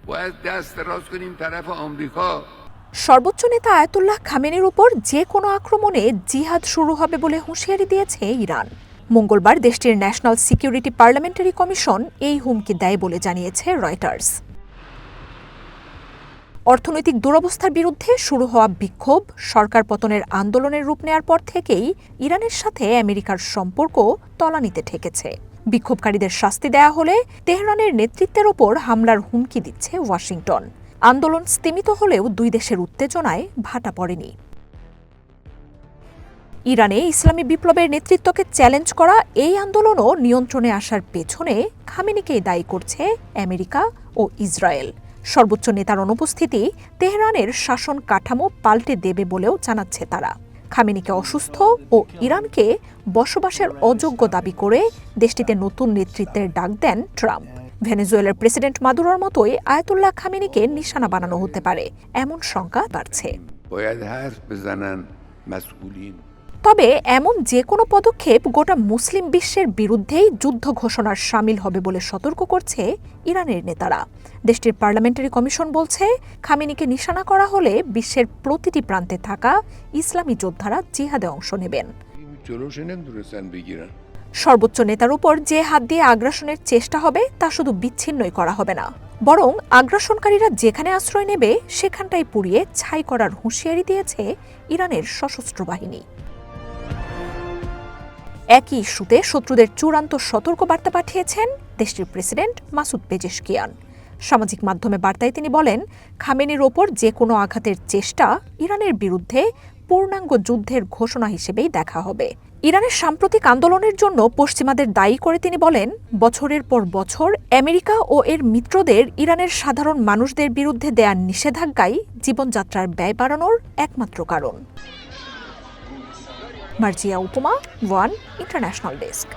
باید دست دراز کنیم طرف آمریکا. সর্বোচ্চ নেতা আয়াতুল্লাহ খামেনির উপর যে কোনো আক্রমণে জিহাদ শুরু হবে বলে হুঁশিয়ারি দিয়েছে ইরান। মঙ্গলবার দেশটির ন্যাশনাল সিকিউরিটি পার্লামেন্টারি কমিশন এই হুমকি দেয় বলে জানিয়েছে রয়টার্স। অর্থনৈতিক দুরবস্থার বিরুদ্ধে শুরু হওয়া বিক্ষোভ সরকার পতনের আন্দোলনের রূপ নেয়ার পর থেকেই ইরানের সাথে আমেরিকার সম্পর্ক তলানিতে ঠেকেছে। বিক্ষোভকারীদের শাস্তি দেয়া হলে তেহরানের নেতৃত্বের ওপর হামলার হুমকি দিচ্ছে ওয়াশিংটন। আন্দোলন স্তিমিত হলেও দুই দেশের উত্তেজনায় ভাটা পড়েনি। ইরানে ইসলামী বিপ্লবের নেতৃত্বকে চ্যালেঞ্জ করা এই আন্দোলনও নিয়ন্ত্রণে আসার পেছনে খামেনিকেই দায়ী করছে আমেরিকা ও ইসরায়েল। সর্বোচ্চ নেতার অনুপস্থিতি তেহরানের শাসন কাঠামো পাল্টে দেবে বলেও জানাচ্ছে তারা। খামেনিকে অসুস্থ ও ইরানকে বসবাসের অযোগ্য দাবি করে দেশটিতে নতুন নেতৃত্বের ডাক দেন ট্রাম্প। ভেনেজুয়েলার প্রেসিডেন্ট মাদুরোর মতোই আয়াতুল্লাহ খামেনিকে নিশানা বানানো হতে পারে এমন শঙ্কা বাড়ছে। তবে এমন যে কোনো পদক্ষেপ গোটা মুসলিম বিশ্বের বিরুদ্ধেই যুদ্ধ ঘোষণার শামিল হবে বলে সতর্ক করছে ইরানের নেতারা। দেশটির পার্লামেন্টারি কমিশন বলছে, খামেনিকে নিশানা করা হলে বিশ্বের প্রতিটি প্রান্তে থাকা ইসলামী যোদ্ধারা জিহাদে অংশ নেবেন। সর্বোচ্চ নেতার উপর যে হাত দিয়ে আগ্রাসনের চেষ্টা হবে তা শুধু বিচ্ছিন্নই করা হবে না, বরং আগ্রাসনকারীরা যেখানে আশ্রয় নেবে সেখানটাই পুড়িয়ে ছাই করার হুঁশিয়ারি দিয়েছে ইরানের সশস্ত্র বাহিনী। একই ইস্যুতে শত্রুদের চূড়ান্ত সতর্কবার্তা পাঠিয়েছেন দেশটির প্রেসিডেন্ট মাসুদ পেজেশকিয়ান। সামাজিক মাধ্যমে বার্তায় তিনি বলেন, খামেনির ওপর যে কোনো আঘাতের চেষ্টা ইরানের বিরুদ্ধে পূর্ণাঙ্গ যুদ্ধের ঘোষণা হিসেবেই দেখা হবে। ইরানের সাম্প্রতিক আন্দোলনের জন্য পশ্চিমাদের দায়ী করে তিনি বলেন, বছরের পর বছর আমেরিকা ও এর মিত্রদের ইরানের সাধারণ মানুষদের বিরুদ্ধে দেয়া নিষেধাজ্ঞাই জীবনযাত্রার ব্যয় বাড়ানোর একমাত্র কারণ। মার্জিয়া উপমা, ওয়ান ইন্টারন্যাশনাল ডেস্ক।